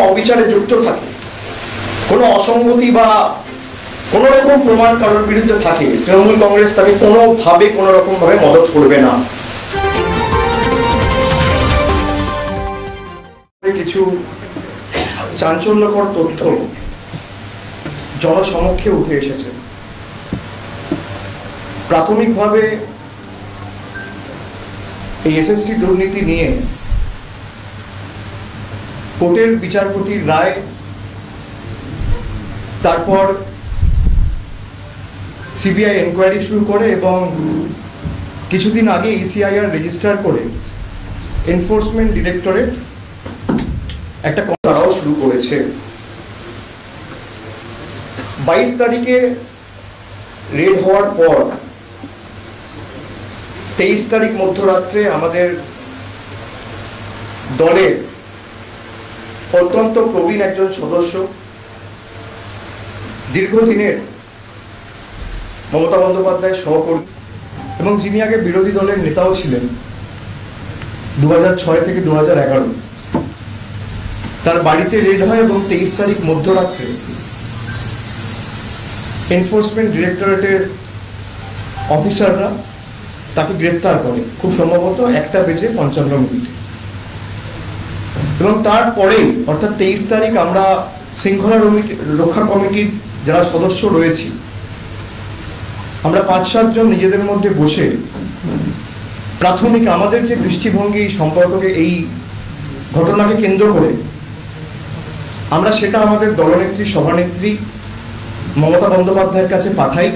অবিচারে যুক্ত থাকে, কোনো অসঙ্গতি বা কোনো রকম প্রমাণ কারোর বিরুদ্ধে থাকে, তৃণমূল কংগ্রেস তাকে কোনোভাবে কোনো রকম ভাবে মদত করবে না। কিছু চাঞ্চল্যকর তথ্য জনসমক্ষে উঠে এসেছে। প্রাথমিকভাবে এই এসএসসি দুর্নীতি নিয়ে কোর্টের বিচারপতির রায়, তারপর সিবিআই এনকোয়ারি শুরু করে এবং কিছুদিন আগে ইসিআইআর রেজিস্টার করে এনফোর্সমেন্ট ডিরেক্টরেট একটা তারাও শুরু করেছে। 22 তারিখে রেড হওয়ার পর 23 তারিখ মধ্যরাত্রে আমাদের দলের অত্যন্ত প্রবীণ একজন সদস্য, দীর্ঘদিনের মমতা বন্দ্যোপাধ্যায়ের সহকর্মী এবং যিনি আগে বিরোধী দলের নেতাও ছিলেন 2006 থেকে 2011, তার বাড়িতে রেড হয় এবং 23 তারিখ মধ্যরাত্রে এনফোর্সমেন্ট ডিরেক্টরেটের অফিসাররা তাকে গ্রেফতার করে, খুব সম্ভবত 1:55 এবং তারপরেই অর্থাৎ 23 তারিখ আমরা শৃঙ্খলা রক্ষা কমিটির যারা সদস্য রয়েছি আমরা 5-7 জন নিজেদের মধ্যে বসে প্রাথমিক আমাদের যে দৃষ্টিভঙ্গি সম্পর্কে এই ঘটনাকে কেন্দ্র করে আমরা সেটা আমাদের দলনেত্রী সভানেত্রী মমতা বন্দ্যোপাধ্যায়ের কাছে পাঠাই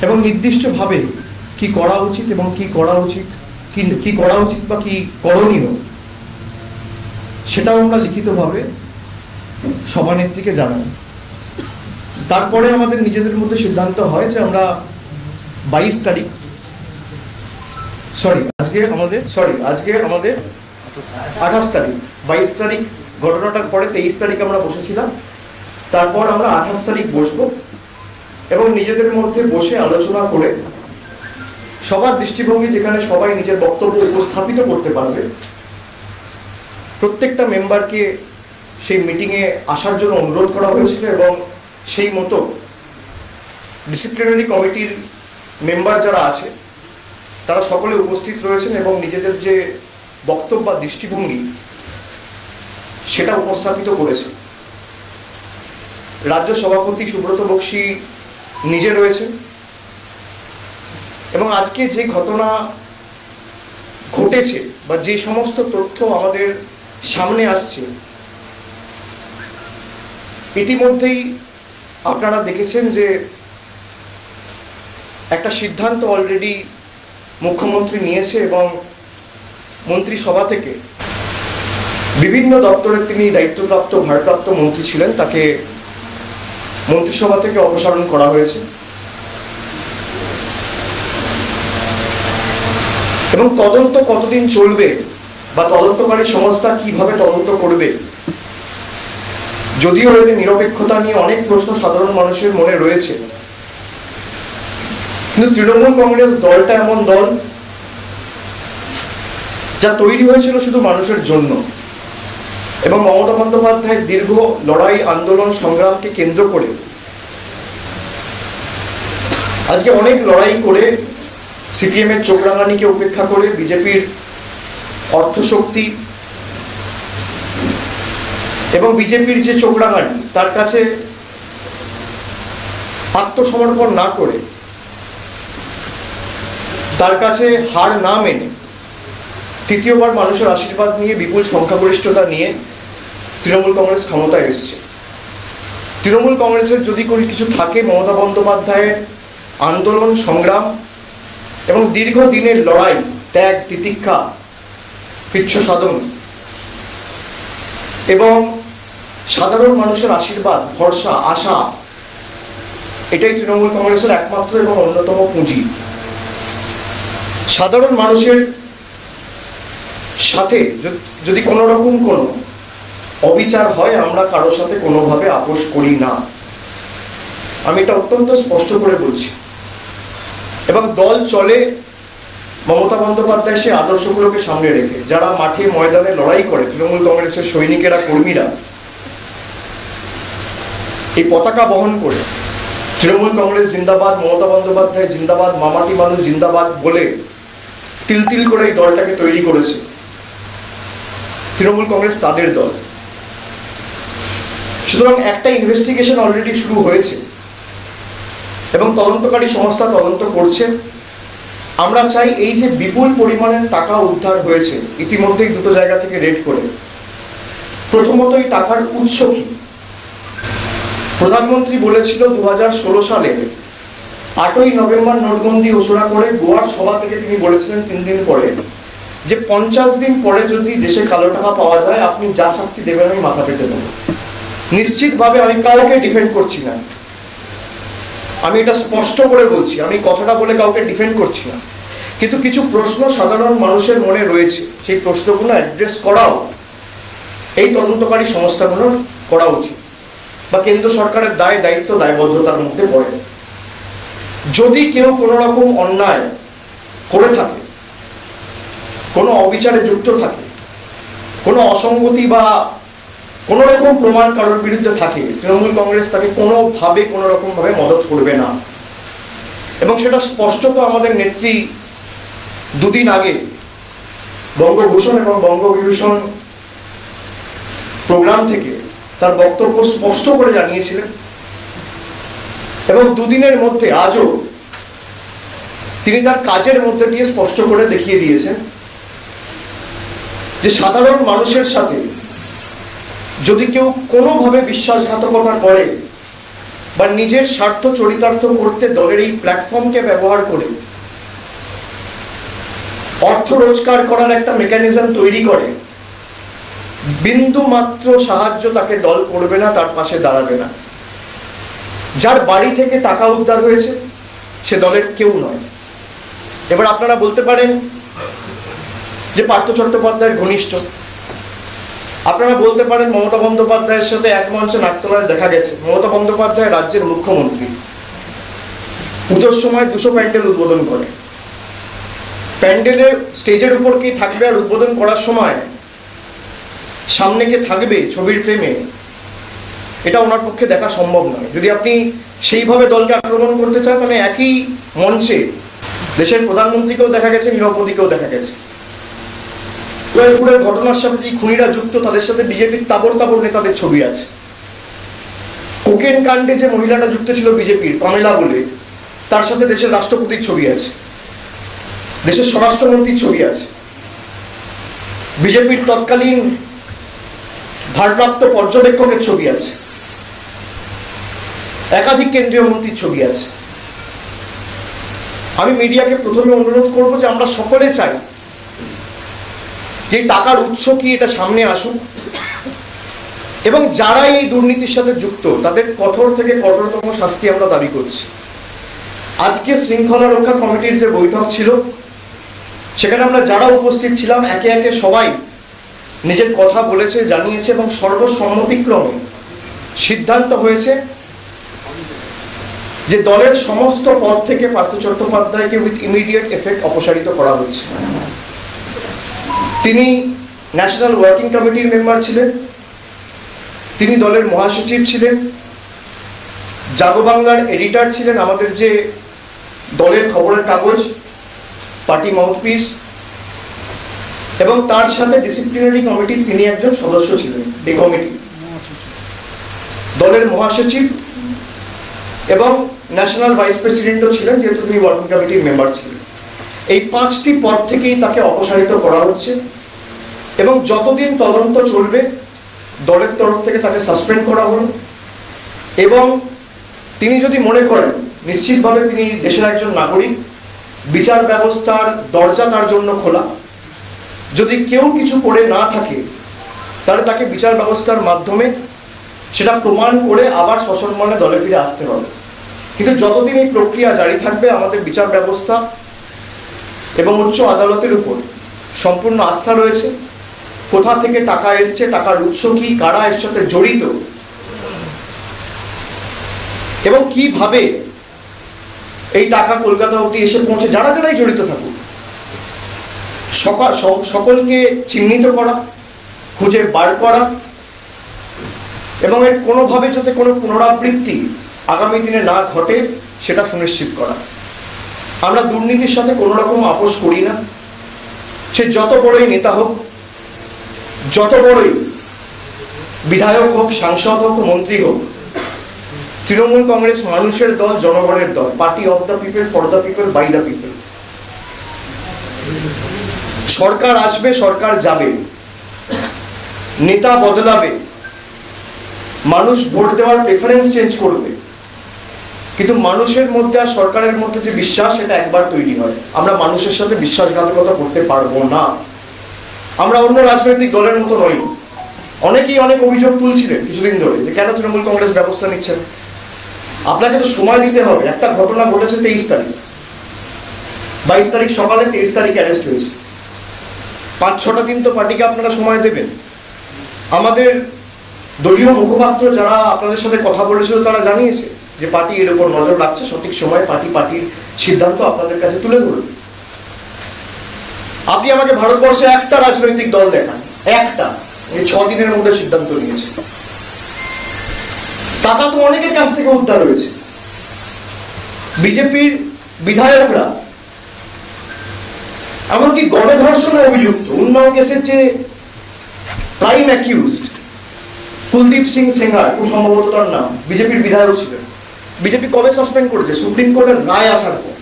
এবং নির্দিষ্টভাবে কি করা উচিত এবং কি করা উচিত বা কি করণীয় সেটাও আমরা লিখিতভাবে সভানেত্রীকে জানাই। তারপরে আমাদের নিজেদের মধ্যে সিদ্ধান্ত হয় যে আমরা 22 তারিখ আজকে আমাদের 28 তারিখ 22 তারিখ ঘটনাটার পরে 23 তারিখ আমরা বসেছিলাম, তারপর আমরা 28 তারিখ বসবো এবং নিজেদের মধ্যে বসে আলোচনা করে সবার দৃষ্টিভঙ্গি যেখানে সবাই নিজের বক্তব্য উপস্থাপিত করতে পারবে, প্রত্যেকটা মেম্বারকে সেই মিটিংয়ে আসার জন্য অনুরোধ করা হয়েছিল এবং সেই মতো ডিসিপ্লিনারি কমিটির মেম্বার যারা আছে তারা সকলে উপস্থিত রয়েছেন এবং নিজেদের যে বক্তব্য বা দৃষ্টিভঙ্গি সেটা উপস্থাপিত করেছে। রাজ্য সভাপতি সুব্রত বক্সী নিজে রয়েছেন এবং আজকে যে ঘটনা ঘটেছে বা যে সমস্ত তথ্য আমাদের সামনে আসছে ইতিমধ্যেই আপনারা দেখেছেন যে একটা সিদ্ধান্ত অলরেডি মুখ্যমন্ত্রী নিয়েছে এবং মন্ত্রিসভা থেকে বিভিন্ন দপ্তরে তিনি দায়িত্বপ্রাপ্ত ভারপ্রাপ্ত মন্ত্রী ছিলেন, তাকে মন্ত্রিসভা থেকে অপসারণ করা হয়েছে এবং তদন্ত কতদিন চলবে বা তদন্তকারী সংস্থা কিভাবে তদন্ত করবে, যদিও এতে নিরপেক্ষতা নিয়ে অনেক প্রশ্ন সাধারণ মানুষের মনে রয়েছে, কিন্তু তৃণমূল কংগ্রেস দলটা এমন দল যা তৈরি হয়েছিল শুধু মানুষের জন্য এবং মমতা বন্দ্যোপাধ্যায়ের দীর্ঘ লড়াই আন্দোলন সংগ্রামকে কেন্দ্র করে আজকে অনেক লড়াই করে সিপিএম এর চোখ রাঙানিকে উপেক্ষা করে বিজেপির অর্থশক্তি এবং বিজেপির যে চোখ রাঙানি তার কাছে আত্মসমর্পণ না করে, তার কাছে হার না মেনে তৃতীয়বার মানুষের আশীর্বাদ নিয়ে বিপুল সংখ্যাগরিষ্ঠতা নিয়ে তৃণমূল কংগ্রেস ক্ষমতায় এসছে। তৃণমূল কংগ্রেসের যদি কোনো কিছু থাকে মমতা বন্দ্যোপাধ্যায়ের আন্দোলন সংগ্রাম এবং দীর্ঘদিনের লড়াই, ত্যাগ, তিতিক্ষা, কৃচ্ছ সাধন এবং সাধারণ মানুষের আশীর্বাদ, ভরসা, আশা, এটাই তৃণমূল কংগ্রেসের একমাত্র এবং অন্যতম পুঁজি। সাধারণ মানুষের সাথে যদি কোনো রকম কোনো অবিচার হয় আমরা কারোর সাথে কোনোভাবে আপোষ করি না, আমি এটা অত্যন্ত স্পষ্ট করে বলছি। এবং দল চলে মমতা বন্দ্যোপাধ্যায় সে আদর্শগুলোকে সামনে রেখে যারা মাঠে ময়দানে লড়াই করে, তৃণমূল কংগ্রেসের সৈনিকেরা, কর্মীরা এই পতাকা বহন করে তৃণমূল কংগ্রেস জিন্দাবাদ, মমতা বন্দ্যোপাধ্যায় জিন্দাবাদ, মামাটি মানুষ জিন্দাবাদ বলে তিল তিল করে এই দলটাকে তৈরি করেছে। তৃণমূল কংগ্রেস তাদের দল। সুতরাং একটা ইনভেস্টিগেশন অলরেডি শুরু হয়েছে এবং তদন্তকারী সংস্থা তদন্ত করছে। আমরা চাই এই যে বিপুল পরিমাণের টাকা উদ্ধার হয়েছে ইতিমধ্যেই দুটো জায়গা থেকে রেড করে, প্রথমত এই টাকার উৎস কি? প্রধানমন্ত্রী বলেছিল 2016 সালে 8ই নভেম্বর নোটবন্দি ঘোষণা করে গোয়ার সভা থেকে তিনি বলেছিলেন 3 দিন পরে যে 50 দিন পরে যদি দেশে কালো টাকা পাওয়া যায় আপনি যা শাস্তি দেবেন আমি মাথা পেতে দেব। নিশ্চিতভাবে আমি কাউকে ডিফেন্ড করছি না, আমি এটা স্পষ্ট করে বলছি, আমি কথাটা বলে কাউকে ডিফেন্ড করছি না, কিন্তু কিছু প্রশ্ন সাধারণ মানুষের মনে রয়েছে, সেই প্রশ্নগুলো অ্যাড্রেস করাও এই তদন্তকারী সংস্থাগুলোর করা উচিত বা কেন্দ্র সরকারের দায়িত্ব দায়বদ্ধতার মধ্যে পড়ে। যদি কেউ কোনো রকম অন্যায় করে থাকে, কোনো অবিচারে যুক্ত থাকে, কোনো অসঙ্গতি বা কোনো রকম প্রমাণ কারোর বিরুদ্ধে থাকে, তৃণমূল কংগ্রেস তাকে কোনোভাবে কোনো রকম ভাবে মদত করবে না। এবং সেটা স্পষ্টত আমাদের নেত্রী দুদিন আগে বঙ্গভূষণ এবং বঙ্গবিভূষণ প্রোগ্রাম থেকে তার বক্তব্য স্পষ্ট করে জানিয়েছিলেন এবং দুদিনের মধ্যে আজও তিনি তার কাজের মধ্যে দিয়ে স্পষ্ট করে দেখিয়ে দিয়েছেন যে সাধারণ মানুষের সাথে যদি কেউ কোনোভাবে বিশ্বাসঘাতকতা করে বা নিজের স্বার্থ চরিতার্থ করতে দলের এই প্ল্যাটফর্মকে ব্যবহার করে অর্থ রোজগার করার একটা মেকানিজম তৈরি করে, বিন্দু মাত্র সাহায্য তাকে দল করবে না, তার পাশে দাঁড়াবে না। যার বাড়ি থেকে টাকা উদ্ধার হয়েছে সে দলের কেউ নয়। এবার আপনারা বলতে পারেন যে পার্থ চট্টোপাধ্যায়ের ঘনিষ্ঠ, আপনারা বলতে পারেন মমতা বন্দ্যোপাধ্যায়ের সাথে এক মঞ্চে নাকতলায় দেখা গেছে। মমতা বন্দ্যোপাধ্যায় রাজ্যের মুখ্যমন্ত্রী, পুজোর সময় 200 প্যান্ডেল উদ্বোধন করে। প্যান্ডেলের স্টেজের উপর কি থাকবে আর উদ্বোধন করার সময় সামনে কে থাকবে ছবির ফ্রেমে, এটা ওনার পক্ষে দেখা সম্ভব নয়। যদি আপনি সেইভাবে দলকে আক্রমণ করতে চান তাহলে একই মঞ্চে দেশের প্রধানমন্ত্রীকেও দেখা গেছে, নীরব মোদীকেও দেখা গেছে। জয়পুরের ঘটনার সাথে যে খুনিরা যুক্ত তাদের সাথে বিজেপির তাবড় তাবড় নেতাদের ছবি আছে। কোকেন কাণ্ডে যে মহিলাটা যুক্ত ছিল বিজেপির, কমলা বলে, তার সাথে দেশের রাষ্ট্রপতির ছবি আছে, দেশের স্বরাষ্ট্রমন্ত্রীর ছবি আছে, বিজেপির তৎকালীন ভারপ্রাপ্ত পর্যবেক্ষকের ছবি আছে, একাধিক কেন্দ্রীয় মন্ত্রীর ছবি আছে। আমি মিডিয়াকে প্রথমে অনুরোধ করব যে আমরা সকলে চাই যে টাকার উৎস কি এটা সামনে আসুক এবং যারা এই দুর্নীতির সাথে যুক্ত তাদের কঠোর থেকে কঠোরতম শাস্তি আমরা দাবি করছি। আজকে শৃঙ্খলা রক্ষা কমিটির যে বৈঠক ছিল সেখানে আমরা যারা উপস্থিত ছিলাম একে একে সবাই নিজের কথা বলেছে, জানিয়েছে এবং সর্বসম্মতিক্রমে সিদ্ধান্ত হয়েছে যে দলের সমস্ত পদ থেকে পার্থ চট্টোপাধ্যায়কে উইথ ইমিডিয়েট এফেক্ট অপসারিত করা হচ্ছে। তিনি ন্যাশনাল ওয়ার্কিং কমিটির মেম্বার ছিলেন, তিনি দলের মহাসচিব ছিলেন, জাগো বাংলার এডিটর ছিলেন, আমাদের যে দলের খবরের কাগজ, পার্টি মাউথপিস, এবং তার সাথে ডিসিপ্লিনারি কমিটির তিনি একজন সদস্য ছিলেন। এই কমিটি দলের মহাসচিব এবং ন্যাশনাল ভাইস প্রেসিডেন্টও ছিলেন, যেহেতু তিনি ওয়ার্কিং কমিটির মেম্বার ছিলেন। এই 5টি পদ থেকেই তাকে অপসারিত করা হচ্ছে এবং যতদিন তদন্ত চলবে দলের তরফ থেকে তাকে সাসপেন্ড করা হল। এবং তিনি যদি মনে করেন নিশ্চিতভাবে তিনি দেশের একজন নাগরিক, বিচার ব্যবস্থার দরজা তার জন্য খোলা, যদি কেউ কিছু করে না থাকে তাহলে তাকে বিচার ব্যবস্থার মাধ্যমে সেটা প্রমাণ করে আবার সসম্মানে দলে ফিরে আসতে হবে। কিন্তু যতদিন এই প্রক্রিয়া জারি থাকবে আমাদের বিচার ব্যবস্থা এবং উচ্চ আদালতের উপর সম্পূর্ণ আস্থা রয়েছে। কোথা থেকে টাকা এসছে, টাকার উৎস কি, কারা এর সাথে জড়িত এবং কিভাবে এই টাকা কলকাতা অবধি এসে পৌঁছে, যারাই জড়িত থাকুক সকলকে চিহ্নিত করা, খুঁজে বার করা এবং এর কোনোভাবে যাতে কোনো পুনরাবৃত্তি আগামী দিনে না ঘটে সেটা সুনিশ্চিত করা। আমরা দুর্নীতির সাথে কোনো রকম আপোষ করি না। সে যত বড়ই নেতা হোক, যত বড়ই বিধায়ক হোক, সাংসদ হোক, মন্ত্রী হোক, তৃণমূল কংগ্রেস মানুষের দল, জনগণের দল, party of the people, for the people, by the people. সরকার আসবে, সরকার যাবে, নেতা বদলাবে, মানুষ ভোট দেওয়ার প্রেফারেন্স চেঞ্জ করবে, কিন্তু মানুষের মধ্যে আর সরকারের মধ্যে যে বিশ্বাস, সেটা একবার তৈরি হয়। আমরা মানুষের সাথে বিশ্বাসঘাতকতা করতে পারবো না। আমরা অন্য রাজনৈতিক দলের মতো নই। অনেকেই অনেক অভিযোগ তুলছিলেন কিছুদিন ধরে যে কেন তৃণমূল কংগ্রেস ব্যবস্থা নিচ্ছেন। আপনাকে তো সময় দিতে হবে। একটা ঘটনা ঘটেছে 23 তারিখ, 22 তারিখ সকালে, 23 তারিখ অ্যারেস্ট হয়েছে। 5-6টা দিন তো পার্টিকে আপনারা সময় দেবেন। আমাদের দলীয় মুখপাত্র যারা আপনাদের সাথে কথা বলেছিল তারা জানিয়েছে যে পার্টি এর উপর নজর রাখছে, সঠিক সময়ে পার্টির সিদ্ধান্ত আপনাদের কাছে তুলে ধরবে। আপনি আমাকে ভারতবর্ষে একটা রাজনৈতিক দল দেখান, একটা, এই 6 দিনের মধ্যে সিদ্ধান্ত নিয়েছে। টাকা তো অনেকের কাছ থেকে উদ্ধার হয়েছে। বিজেপির বিধায়করা এমনকি গণধর্ষণে অভিযুক্ত উন্নাও কেসের যে প্রাইম অ্যাকিউজড কুলদীপ সিং সেঙ্গার, খুব সম্ভবত তার নাম, বিজেপির বিধায়ক ছিলেন। বিজেপি কবে সাসপেন্ড করেছে? সুপ্রিম কোর্টের রায় আসার পর।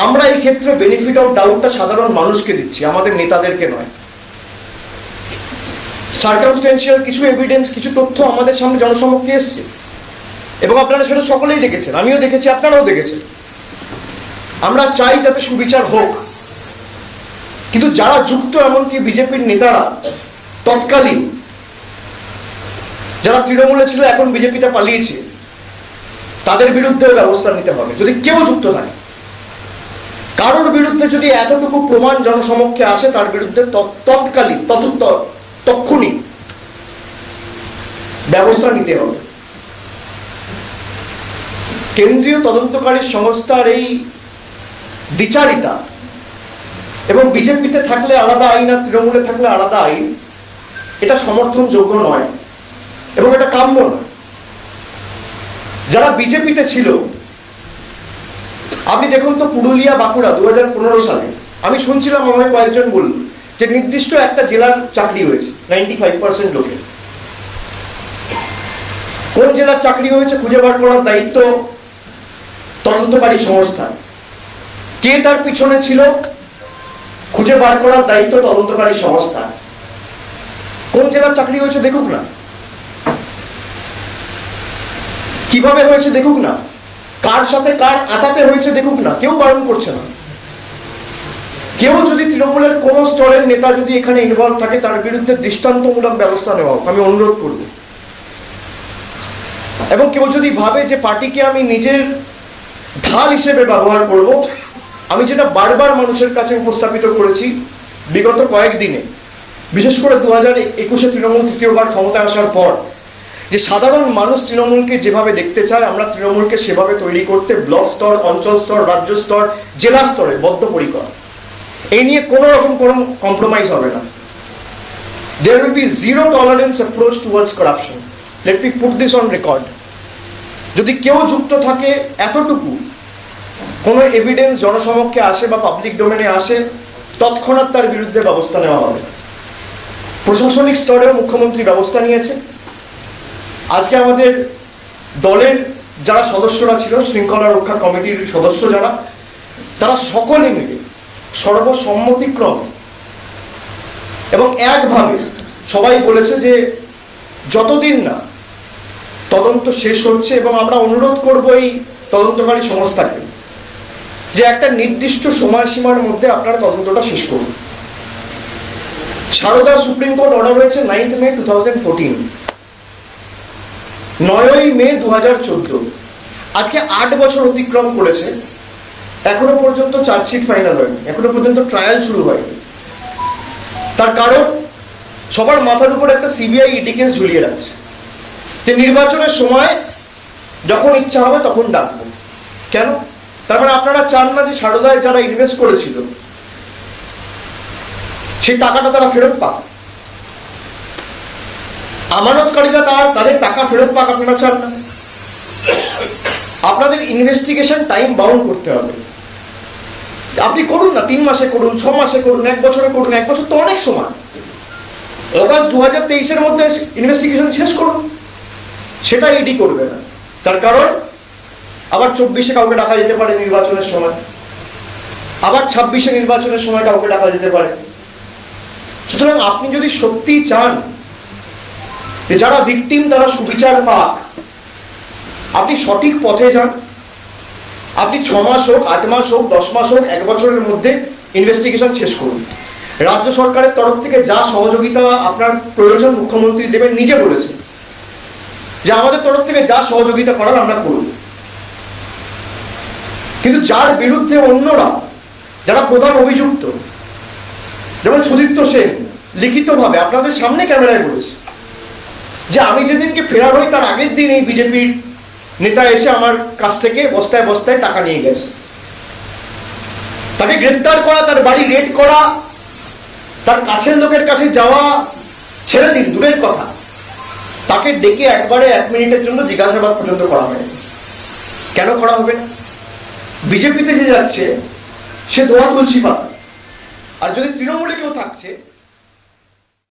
আমরা এই ক্ষেত্রে বেনিফিট অফ ডাউটটা সাধারণ মানুষকে দিচ্ছি, আমাদের নেতাদেরকে নয়। সার্কামস্টেন্সিয়াল কিছু এভিডেন্স, কিছু তথ্য আমাদের সামনে জনসমক্ষে এসছে এবং আপনারা সেটা সকলেই দেখেছেন, আমিও দেখেছি, আপনারাও দেখেছেন। আমরা চাই যাতে সুবিচার হোক, কিন্তু যারা যুক্ত, এমনকি বিজেপির নেতারা তৎকালীন, যারা তৃণমূলে ছিল এখন বিজেপিতে পালিয়েছে, তাদের বিরুদ্ধে ব্যবস্থা নিতে হবে। যদি কেউ যুক্ত থাকে, কারোর বিরুদ্ধে যদি এতটুকু প্রমাণ জনসমক্ষে আসে, তার বিরুদ্ধে তৎকালীন তক্ষুনি ব্যবস্থা নিতে হবে। কেন্দ্রীয় তদন্তকারী সংস্থার এই দ্বিচারিতা এবং বিজেপিতে থাকলে আলাদা আইন আর তৃণমূলে থাকলে আলাদা আইন, এটা সমর্থনযোগ্য নয় এবং এটা কাম্য নয়। যারা বিজেপিতে ছিল, আপনি দেখুন তো পুরুলিয়া, বাঁকুড়া 2015 সালে আমি শুনছিলাম, আমায় কয়েকজন বলল যে নির্দিষ্ট একটা জেলার চাকরি হয়েছে 95% লোকের। কোন জেলার চাকরি হয়েছে খুঁজে বার করার দায়িত্ব তদন্তকারী সংস্থা। কে তার পিছনে ছিল খুঁজে বার করার দায়িত্ব তদন্তকারী সংস্থা। কোন জেলার চাকরি হয়েছে দেখুক না, কিভাবে হয়েছে দেখুক না, কার সাথে কার আটাতে হয়েছে দেখুক না। কেউ বারণ করছে না। কেউ যদি তৃণমূলের কোন স্তরের নেতা যদি এখানে ইনভলভ থাকে, তার বিরুদ্ধে দৃষ্টান্তমূলক ব্যবস্থা নেওয়া হোক, আমি অনুরোধ করব। এবং কেউ যদি ভাবে যে পার্টিকে আমি নিজের ঢাল হিসেবে ব্যবহার করব, আমি যেটা বারবার মানুষের কাছে উপস্থাপিত করেছি বিগত কয়েকদিনে, বিশেষ করে 2021-এ তৃণমূল তৃতীয়বার ক্ষমতায় আসার পর, যে সাধারণ মানুষ তৃণমূলকে যেভাবে দেখতে চায়, আমরা তৃণমূলকে সেভাবে তৈরি করতে ব্লক স্তর, অঞ্চল স্তর, রাজ্য স্তর, জেলা স্তরে বদ্ধপরিকর। এই নিয়ে কোনো রকম কোনো কম্প্রোমাইজ হবে না। There will be zero tolerance approach towards corruption. Let me put this on record. যদি কেউ যুক্ত থাকে, এতটুকু কোনো এভিডেন্স জনসমক্ষে আসে বা পাবলিক ডোমেনে আসে, তৎক্ষণাৎ তার বিরুদ্ধে ব্যবস্থা নেওয়া হবে। প্রশাসনিক স্তরেও মুখ্যমন্ত্রী ব্যবস্থা নিয়েছে। আজকে আমাদের দলের যারা সদস্যরা ছিল, শৃঙ্খলা রক্ষা কমিটির সদস্য যারা, তারা সকলে মিলে সর্বসম্মতিক্রমে এবং একভাবে সবাই বলেছে যে যতদিন না তদন্ত শেষ হচ্ছে, এবং আমরা অনুরোধ করব এই তদন্তকারী সংস্থাকে যে একটা নির্দিষ্ট সময়সীমার মধ্যে আপনারা তদন্তটা শেষ করুন। সারদা সুপ্রিম কোর্ট অর্ডার হয়েছে 9 মে 2014, 9 মে 2014। আজকে 8 বছর অতিক্রম করেছে, এখনো পর্যন্ত চার্জশিট ফাইনাল হয়নি, এখনো পর্যন্ত ট্রায়াল শুরু হয়নি। তার কারণ সবার মাথার উপর একটা সিবিআই ইডি কেস ঝুলিয়ে রাখছে, যে নির্বাচনের সময় যখন ইচ্ছা হবে তখন ডাকবো। কেন? তার মানে আপনারা চান না যে সারদায় যারা ইনভেস্ট করেছিল সেই টাকাটা তারা ফেরত পাক। আমানতকারীরা তাদের টাকা ফেরত পাক, আপনারা চান না? আপনাদের ইনভেস্টিগেশন টাইম বাউন্ড করতে হবে। আপনি করুন না, 3 মাসে করুন, 6 মাসে করুন, 1 বছরে করুন। 1 বছর তো অনেক সময়। অগাস্ট 2023-এর মধ্যে ইনভেস্টিগেশন শেষ করুন। সেটা ইডি করবে না। তার কারণ আবার 24-এ কাউকে ডাকা যেতে পারে নির্বাচনের সময়, আবার 26-এ নির্বাচনের সময় কাউকে ডাকা যেতে পারে। সুতরাং আপনি যদি সত্যি চান যে যারা ভিকটিম তারা সুবিচার পাক, আপনি সঠিক পথে যান। আপনি 6 মাস হোক, 8 মাস হোক, 10 মাস হোক, 1 বছরের মধ্যে ইনভেস্টিগেশন শেষ করুন। রাজ্য সরকারের তরফ থেকে যা সহযোগিতা আপনার প্রয়োজন মুখ্যমন্ত্রী দেবেন, নিজে বলেছেন যে আমাদের তরফ থেকে যা সহযোগিতা করার আমরা করব। কিন্তু যার বিরুদ্ধে অন্যরা, যারা প্রধান অভিযুক্ত, যেমন সুদীপ্ত সেন লিখিতভাবে আপনাদের সামনে ক্যামেরায় বলেছে যে আমি যেদিনকে ফেরার হই তার আগের দিন এই বিজেপির নেতা এসে আমার কাছ থেকে বস্তায় বস্তায় টাকা নিয়ে গেছে। তাকে গ্রেফতার করা, তার বাড়ি রেড করা, তার কাছের লোকের কাছে যাওয়া ছেড়ে দিন, দূরের কথা, তাকে ডেকে একবারে 1 মিনিটের জন্য জিজ্ঞাসাবাদ পর্যন্ত করা হয়নি। কেন করা হবে না? বিজেপিতে যে যাচ্ছে সে দোয়া তুলসী পাতা, আর যদি তৃণমূলে কেউ থাকছে